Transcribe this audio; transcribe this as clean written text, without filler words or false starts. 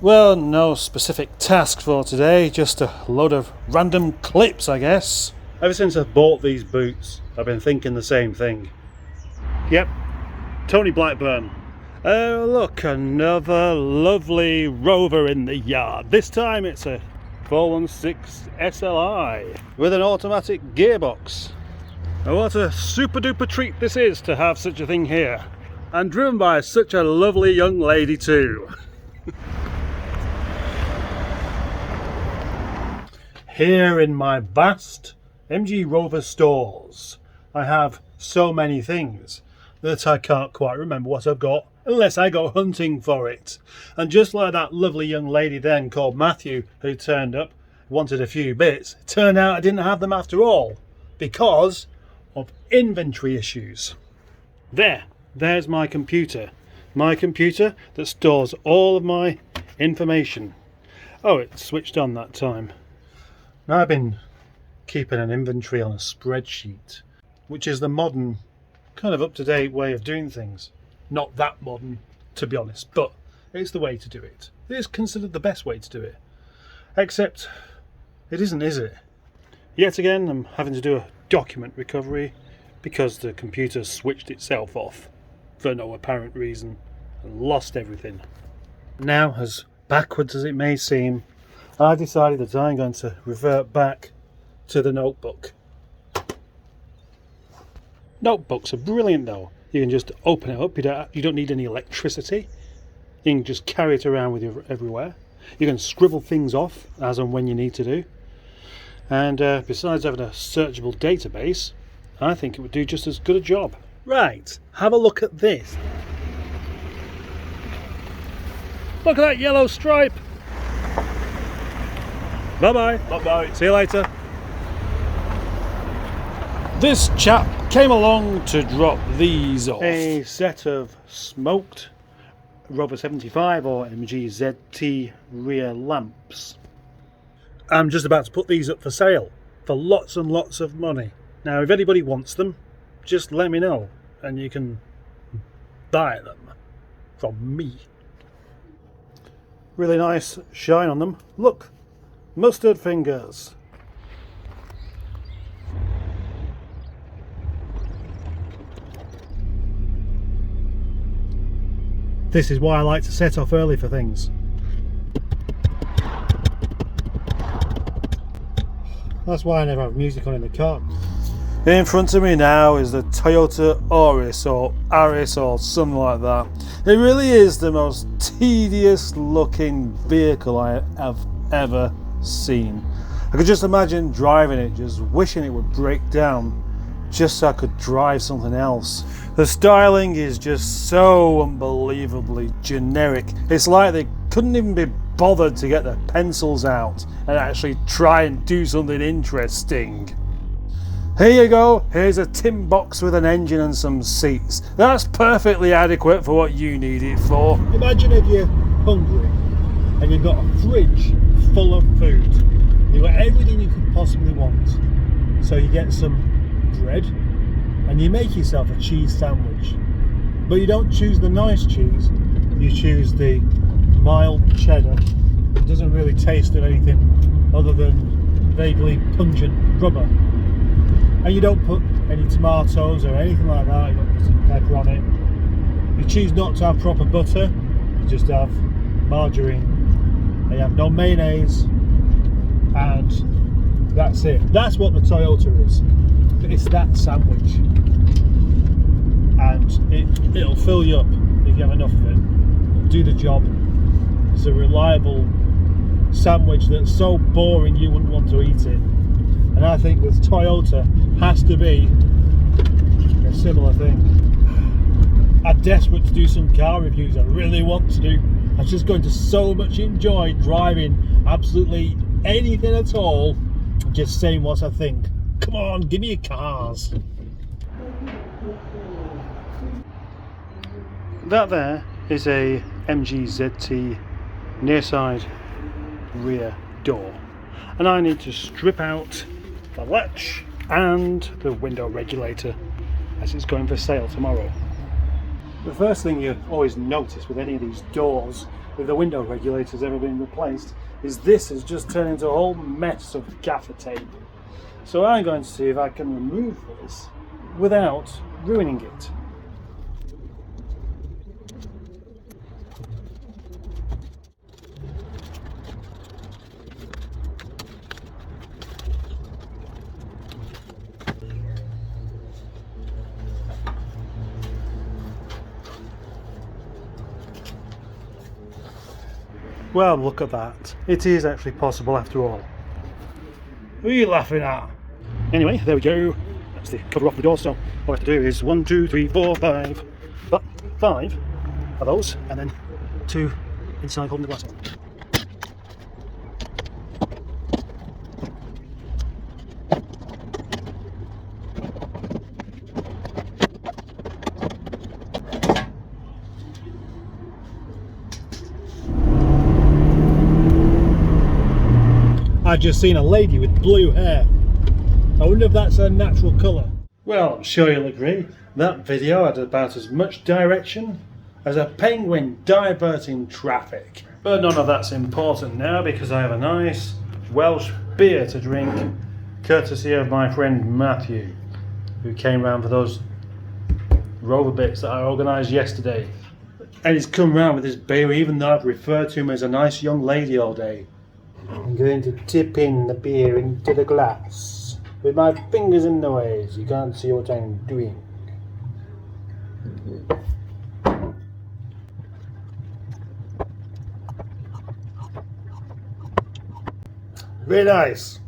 Well, no specific task for today, just a load of random clips, I guess. Ever since I bought these boots, I've been thinking the same thing. Yep, Tony Blackburn. Oh look, another lovely Rover in the yard. This time it's a 416 SLI with an automatic gearbox. Now what a super duper treat this is to have such a thing here. And driven by such a lovely young lady too. Here in my vast MG Rover stores, I have so many things that I can't quite remember what I've got unless I go hunting for it. And just like that lovely young lady then called Matthew who turned up, wanted a few bits, it turned out I didn't have them after all because of inventory issues. There's my computer. My computer that stores all of my information. Oh, it switched on that time. Now I've been keeping an inventory on a spreadsheet, which is the modern, kind of up-to-date way of doing things. Not that modern, to be honest, but it's the way to do it. It is considered the best way to do it. Except, it isn't, is it? Yet again, I'm having to do a document recovery because the computer switched itself off for no apparent reason and lost everything. Now, as backwards as it may seem, I decided that I'm going to revert back to the notebook. Notebooks are brilliant though. You can just open it up, you don't need any electricity. You can just carry it around with you everywhere. You can scribble things off as and when you need to do. And besides having a searchable database, I think it would do just as good a job. Right, have a look at this. Look at that yellow stripe. Bye-bye. Bye-bye. See you later. This chap came along to drop these off. A set of smoked Rover 75 or MG ZT rear lamps. I'm just about to put these up for sale for lots and lots of money. Now if anybody wants them, just let me know and you can buy them from me. Really nice shine on them. Look, mustard fingers. This is why I like to set off early for things. That's why I never have music on in the car. In front of me now is the Toyota Auris or Aris or something like that. It really is the most tedious looking vehicle I have ever seen. I could just imagine driving it, just wishing it would break down just so I could drive something else. The styling is just so unbelievably generic. It's like they couldn't even be bothered to get their pencils out and actually try and do something interesting. Here you go, here's a tin box with an engine and some seats. That's perfectly adequate for what you need it for. Imagine if you're hungry and you've got a fridge full of food. You've got everything you could possibly want. So you get some bread and you make yourself a cheese sandwich. But you don't choose the nice cheese, you choose the mild cheddar. It doesn't really taste of anything other than vaguely pungent rubber. And you don't put any tomatoes or anything like that, you don't put some pepper on it. You choose not to have proper butter, you just have margarine. And you have no mayonnaise, and that's it. That's what the Toyota is. It's that sandwich. And it'll fill you up if you have enough of it. It'll do the job. It's a reliable sandwich that's so boring you wouldn't want to eat it. And I think with Toyota has to be a similar thing. I'm desperate to do some car reviews. I really want to do. I'm just going to so much enjoy driving absolutely anything at all. Just saying what I think. Come on, give me your cars. That there is a MG ZT near side rear door. And I need to strip out the latch and the window regulator as it's going for sale tomorrow. The first thing you always notice with any of these doors if the window regulator's ever been replaced, is this has just turned into a whole mess of gaffer tape. So I'm going to see if I can remove this without ruining it. Well, look at that. It is actually possible after all. Who are you laughing at? Anyway, there we go. That's the cover off the door, so all I have to do is 1, 2, 3, 4, 5. But 5 of those, and then 2 inside holding the glass on. I've just seen a lady with blue hair. I wonder if that's her natural colour. Well, I'm sure you'll agree, that video had about as much direction as a penguin diverting traffic. But none of that's important now because I have a nice Welsh beer to drink, courtesy of my friend Matthew, who came round for those rover bits that I organised yesterday. And he's come round with his beer even though I've referred to him as a nice young lady all day. I'm going to tip in the beer into the glass with my fingers in the way so you can't see what I'm doing. Very nice.